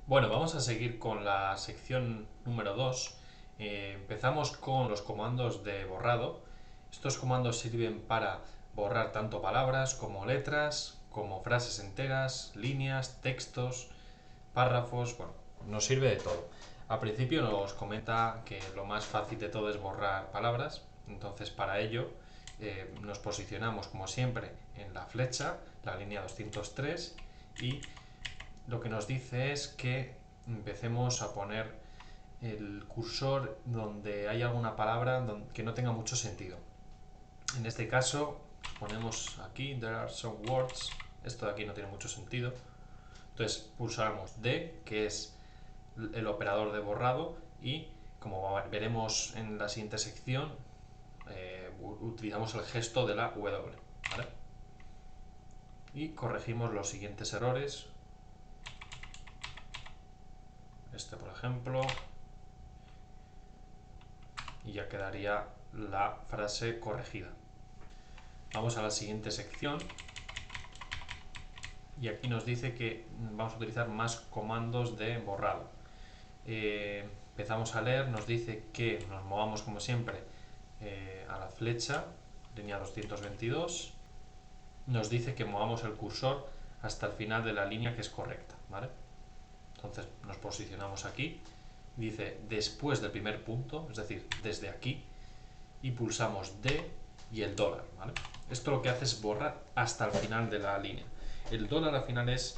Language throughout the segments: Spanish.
Bueno, vamos a seguir con la sección número 2. Empezamos con los comandos de borrado. Estos comandos sirven para borrar tanto palabras como letras, como frases enteras, líneas, textos, párrafos. Bueno, nos sirve de todo. Al principio nos comenta que lo más fácil de todo es borrar palabras. Entonces, para ello, nos posicionamos como siempre en la flecha, la línea 203, y lo que nos dice es que empecemos a poner el cursor donde hay alguna palabra que no tenga mucho sentido. En este caso ponemos aquí there are some words, esto de aquí no tiene mucho sentido, entonces pulsamos D, que es el operador de borrado, y como veremos en la siguiente sección, utilizamos el gesto de la W, ¿vale? Y corregimos los siguientes errores. Este, por ejemplo, y ya quedaría la frase corregida. Vamos a la siguiente sección y aquí nos dice que vamos a utilizar más comandos de borrado. Empezamos a leer, nos dice que nos movamos como siempre a la flecha, línea 222, nos dice que movamos el cursor hasta el final de la línea que es correcta, ¿vale? Entonces nos posicionamos aquí, dice después del primer punto, es decir, desde aquí, y pulsamos D y el dólar, ¿vale? Esto lo que hace es borrar hasta el final de la línea. El dólar al final es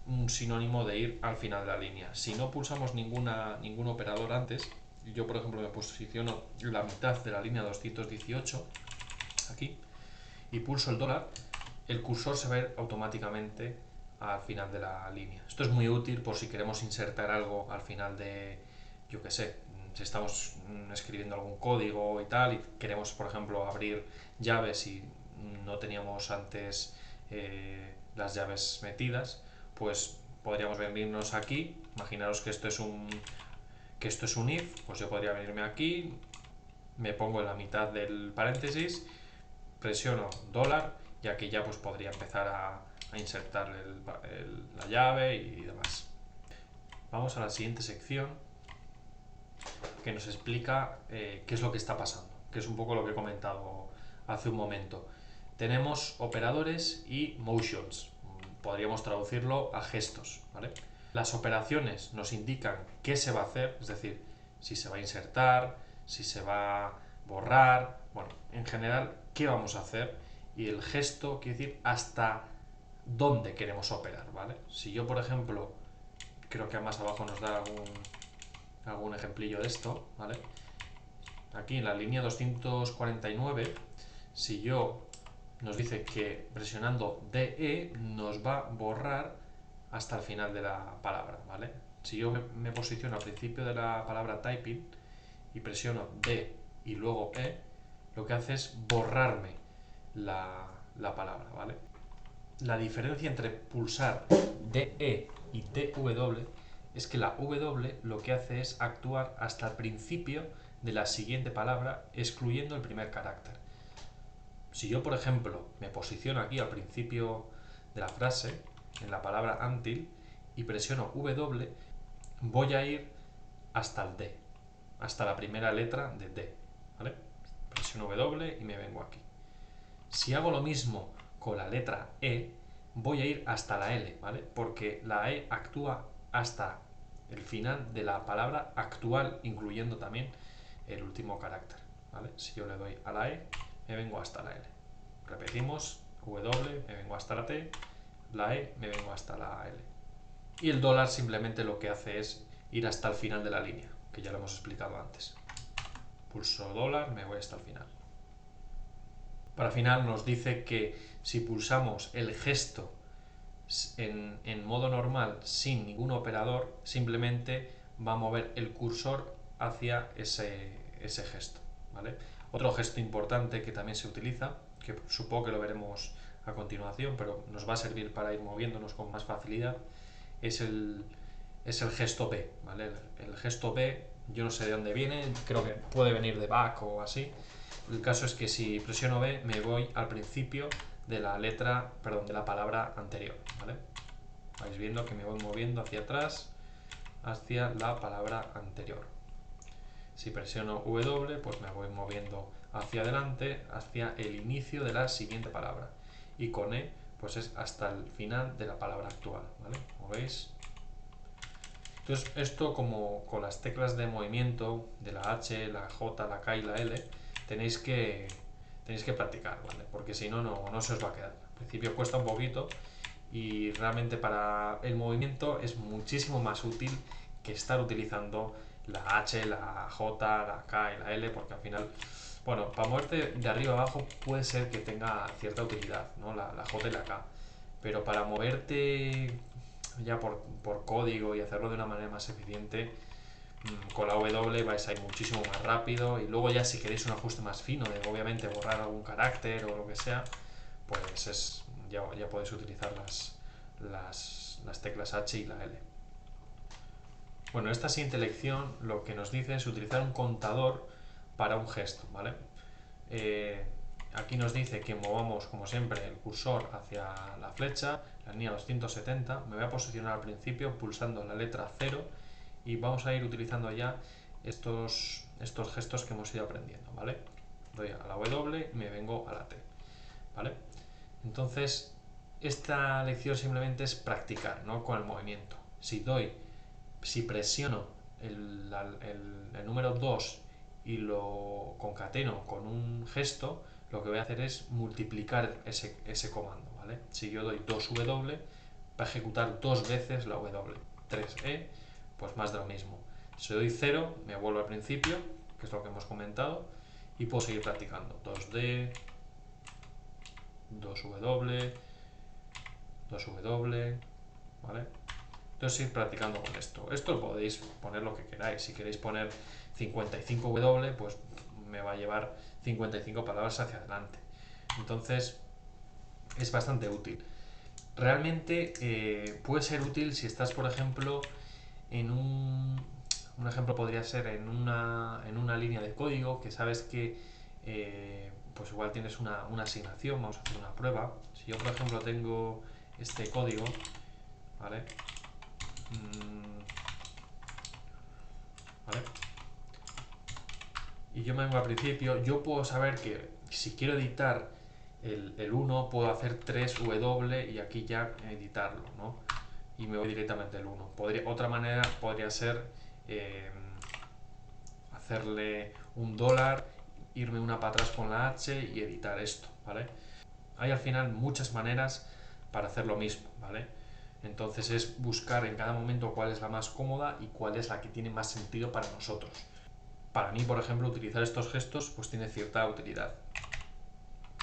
un sinónimo de ir al final de la línea. Si no pulsamos ningún operador antes, yo por ejemplo me posiciono en la mitad de la línea 218, aquí, y pulso el dólar, el cursor se va a ir automáticamente al final de la línea. Esto es muy útil por si queremos insertar algo al final de, yo que sé, si estamos escribiendo algún código y tal, y queremos, por ejemplo, abrir llaves y no teníamos antes las llaves metidas, pues podríamos venirnos aquí. Imaginaros que esto es un if, pues yo podría venirme aquí, me pongo en la mitad del paréntesis, presiono dólar y aquí ya pues podría empezar a insertar la llave y demás. Vamos a la siguiente sección, que nos explica qué es lo que está pasando, que es un poco lo que he comentado hace un momento. Tenemos operadores y motions, podríamos traducirlo a gestos, ¿vale? Las operaciones nos indican qué se va a hacer, es decir, si se va a insertar, si se va a borrar, bueno, en general, qué vamos a hacer, y el gesto quiere decir hasta dónde queremos operar, ¿vale? Si yo, por ejemplo, creo que más abajo nos da algún ejemplillo de esto, ¿vale? Aquí en la línea 249, si yo nos dice que presionando DE nos va a borrar hasta el final de la palabra, ¿vale? Si yo me posiciono al principio de la palabra typing y presiono D y luego E, lo que hace es borrarme la palabra, ¿vale? La diferencia entre pulsar DE y DW es que la W lo que hace es actuar hasta el principio de la siguiente palabra, excluyendo el primer carácter. Si yo, por ejemplo, me posiciono aquí al principio de la frase, en la palabra until, y presiono W, voy a ir hasta el D, hasta la primera letra de D, ¿vale? Presiono W y me vengo aquí. Si hago lo mismo con la letra E, voy a ir hasta la L, ¿vale? Porque la E actúa hasta el final de la palabra actual, incluyendo también el último carácter, ¿vale? Si yo le doy a la E, me vengo hasta la L. Repetimos, W, me vengo hasta la T, la E, me vengo hasta la L. Y el dólar simplemente lo que hace es ir hasta el final de la línea, que ya lo hemos explicado antes. Pulso dólar, me voy hasta el final. Para final nos dice que si pulsamos el gesto en modo normal sin ningún operador, simplemente va a mover el cursor hacia ese gesto, ¿vale? Otro gesto importante que también se utiliza, que supongo que lo veremos a continuación, pero nos va a servir para ir moviéndonos con más facilidad, es el gesto B, ¿vale? El gesto B, yo no sé de dónde viene, creo que puede venir de back o así. El caso es que si presiono B me voy al principio de la letra, perdón, de la palabra anterior, ¿vale? Vais viendo que me voy moviendo hacia atrás hacia la palabra anterior. Si presiono W, pues me voy moviendo hacia adelante, hacia el inicio de la siguiente palabra. Y con E, pues es hasta el final de la palabra actual, ¿vale? Como veis. Entonces, esto como con las teclas de movimiento de la H, la J, la K y la L, tenéis que practicar, ¿vale? Porque si no, no se os va a quedar. Al principio cuesta un poquito y realmente para el movimiento es muchísimo más útil que estar utilizando la H, la J, la K y la L, porque al final, bueno, para moverte de arriba a abajo puede ser que tenga cierta utilidad, ¿no? La J y la K, pero para moverte ya por código y hacerlo de una manera más eficiente, con la W vais a ir muchísimo más rápido, y luego ya si queréis un ajuste más fino de obviamente borrar algún carácter o lo que sea, pues ya podéis utilizar las teclas H y la L. Bueno, esta siguiente lección lo que nos dice es utilizar un contador para un gesto, ¿vale? Aquí nos dice que movamos, como siempre, el cursor hacia la flecha, la línea 270. Me voy a posicionar al principio pulsando la letra 0 y vamos a ir utilizando ya estos gestos que hemos ido aprendiendo, ¿vale? Doy a la W y me vengo a la T, ¿vale? Entonces, esta lección simplemente es practicar, ¿no? Con el movimiento. Si presiono el número 2 y lo concateno con un gesto, lo que voy a hacer es multiplicar ese comando, ¿vale? Si yo doy 2W, va a ejecutar 2 veces la W. 3E, pues más de lo mismo. Si doy 0, me vuelvo al principio, que es lo que hemos comentado, y puedo seguir practicando. 2D, 2W, 2W, ¿vale? Entonces ir practicando con esto. Esto podéis poner lo que queráis. Si queréis poner 55W, pues me va a llevar 55 palabras hacia adelante. Entonces es bastante útil. Realmente puede ser útil si estás, por ejemplo, en un ejemplo podría ser en una línea de código que sabes que pues igual tienes una asignación, vamos a hacer una prueba. Si yo, por ejemplo, tengo este código, ¿vale? ¿Vale? Y yo me vengo al principio, yo puedo saber que si quiero editar el 1, puedo hacer 3W y aquí ya editarlo, ¿no? Y me voy directamente al 1. Otra manera podría ser hacerle un $, irme una para atrás con la H y editar esto, ¿vale? Hay al final muchas maneras para hacer lo mismo, ¿vale? Entonces es buscar en cada momento cuál es la más cómoda y cuál es la que tiene más sentido para nosotros. Para mí, por ejemplo, utilizar estos gestos pues tiene cierta utilidad.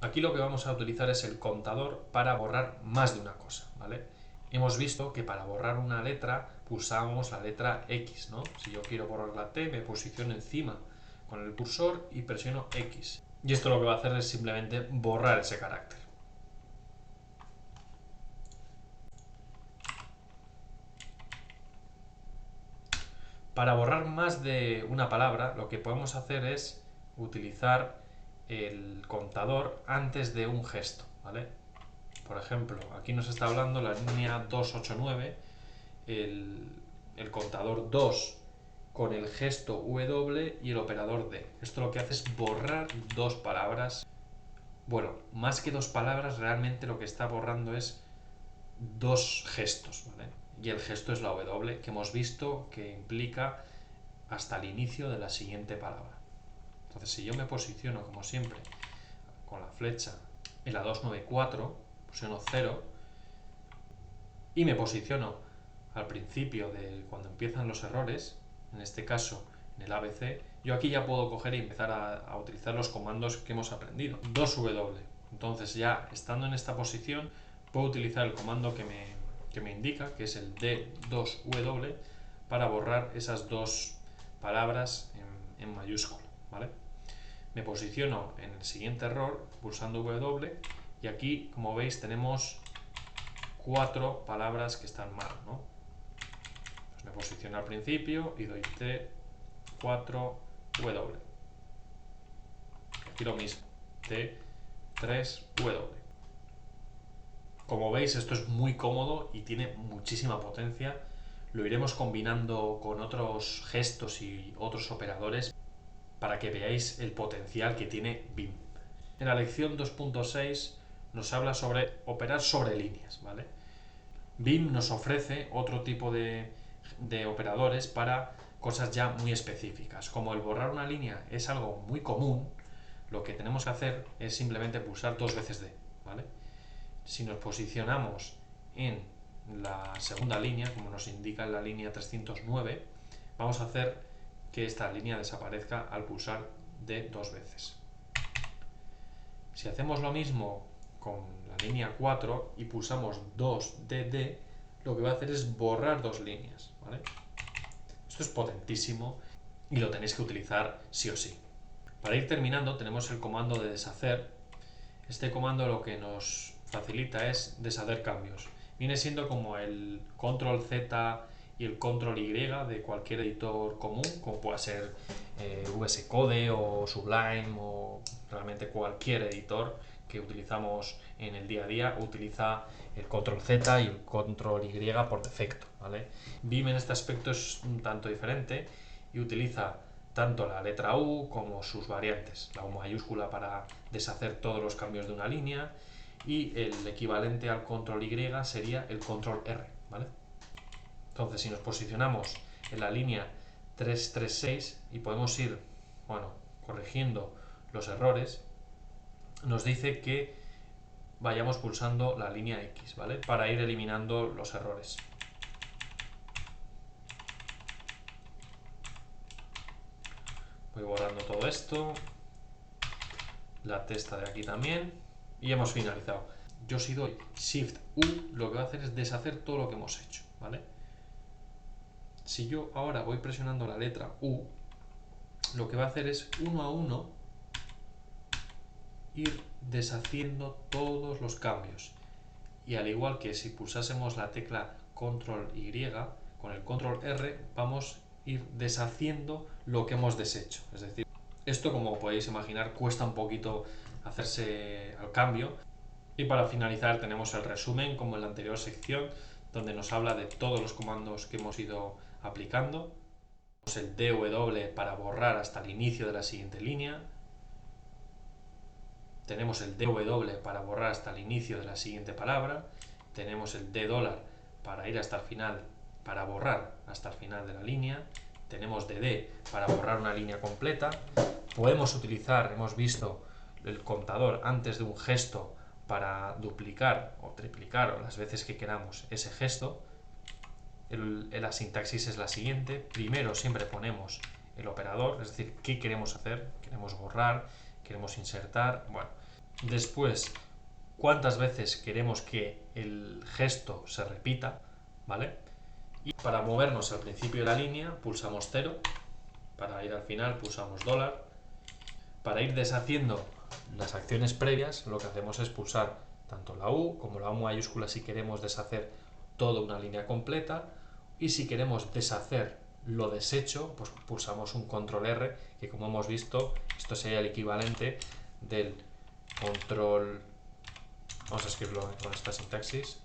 Aquí lo que vamos a utilizar es el contador para borrar más de una cosa, ¿vale? Hemos visto que para borrar una letra pulsamos la letra X, ¿no? Si yo quiero borrar la T, me posiciono encima con el cursor y presiono X. Y esto lo que va a hacer es simplemente borrar ese carácter. Para borrar más de una palabra, lo que podemos hacer es utilizar el contador antes de un gesto, ¿vale? Por ejemplo, aquí nos está hablando la línea 289, el contador 2 con el gesto W y el operador D. Esto lo que hace es borrar dos palabras. Bueno, más que dos palabras, realmente lo que está borrando es dos gestos, ¿vale? Y el gesto es la W, que hemos visto que implica hasta el inicio de la siguiente palabra. Entonces, si yo me posiciono, como siempre, con la flecha en la 294, posiciono 0, y me posiciono al principio de cuando empiezan los errores, en este caso en el ABC, yo aquí ya puedo coger y empezar a utilizar los comandos que hemos aprendido. 2W. Entonces ya estando en esta posición puedo utilizar el comando que me indica, que es el D2W, para borrar esas dos palabras en mayúscula, ¿vale? Me posiciono en el siguiente error pulsando W y aquí, como veis, tenemos 4 palabras que están mal, ¿no? Pues me posiciono al principio y doy T4W. Aquí lo mismo, T3W. Como veis, esto es muy cómodo y tiene muchísima potencia lo iremos combinando con otros gestos y otros operadores para que veáis el potencial que tiene BIM. En la lección 2.6 nos habla sobre operar sobre líneas, ¿vale? BIM nos ofrece otro tipo de operadores para cosas ya muy específicas. Como el borrar una línea es algo muy común, lo que tenemos que hacer es simplemente pulsar 2 veces D, ¿vale? Si nos posicionamos en la segunda línea, como nos indica en la línea 309, vamos a hacer que esta línea desaparezca al pulsar D 2 veces. Si hacemos lo mismo con la línea 4 y pulsamos 2DD, lo que va a hacer es borrar 2 líneas, ¿vale? Esto es potentísimo y lo tenéis que utilizar sí o sí. Para ir terminando tenemos el comando de deshacer. Este comando lo que nos facilita es deshacer cambios. Viene siendo como el control Z y el control Y de cualquier editor común, como pueda ser VS Code o Sublime o realmente cualquier editor que utilizamos en el día a día utiliza el control Z y el control Y por defecto, ¿vale? BIM en este aspecto es un tanto diferente y utiliza tanto la letra U como sus variantes, la U mayúscula para deshacer todos los cambios de una línea y el equivalente al control Y sería el control R, ¿vale? Entonces, si nos posicionamos en la línea 336 y podemos ir, bueno, corrigiendo los errores, nos dice que vayamos pulsando la línea X, ¿vale? Para ir eliminando los errores. Voy borrando todo esto, la testa de aquí también y hemos finalizado. Yo si doy Shift U, lo que va a hacer es deshacer todo lo que hemos hecho, ¿vale? Si yo ahora voy presionando la letra U, lo que va a hacer es uno a uno ir deshaciendo todos los cambios. Y al igual que si pulsásemos la tecla Control Y, con el Control R vamos a ir deshaciendo lo que hemos deshecho. Es decir, esto, como podéis imaginar, cuesta un poquito hacerse al cambio. Y para finalizar tenemos el resumen, como en la anterior sección, donde nos habla de todos los comandos que hemos ido aplicando. El DW para borrar hasta el inicio de la siguiente línea. Tenemos el DW para borrar hasta el inicio de la siguiente palabra. Tenemos el D$ para ir hasta el final, para borrar hasta el final de la línea. Tenemos DD para borrar una línea completa. Podemos utilizar, hemos visto, el contador antes de un gesto para duplicar o triplicar o las veces que queramos ese gesto. La sintaxis es la siguiente. Primero siempre ponemos el operador, es decir, qué queremos hacer. Queremos borrar, queremos insertar. Bueno, después, cuántas veces queremos que el gesto se repita, ¿vale? Y para movernos al principio de la línea pulsamos 0. Para ir al final pulsamos $. Para ir deshaciendo las acciones previas, lo que hacemos es pulsar tanto la U como la U mayúscula si queremos deshacer toda una línea completa, y si queremos deshacer lo deshecho, pues pulsamos un control R, que como hemos visto, esto sería el equivalente del control, vamos a escribirlo con esta sintaxis,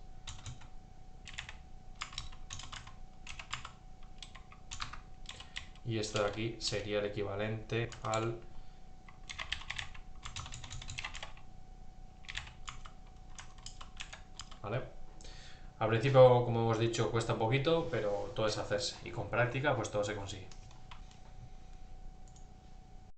y esto de aquí sería el equivalente al ¿vale? Al principio, como hemos dicho, cuesta un poquito, pero todo es hacerse y con práctica pues todo se consigue.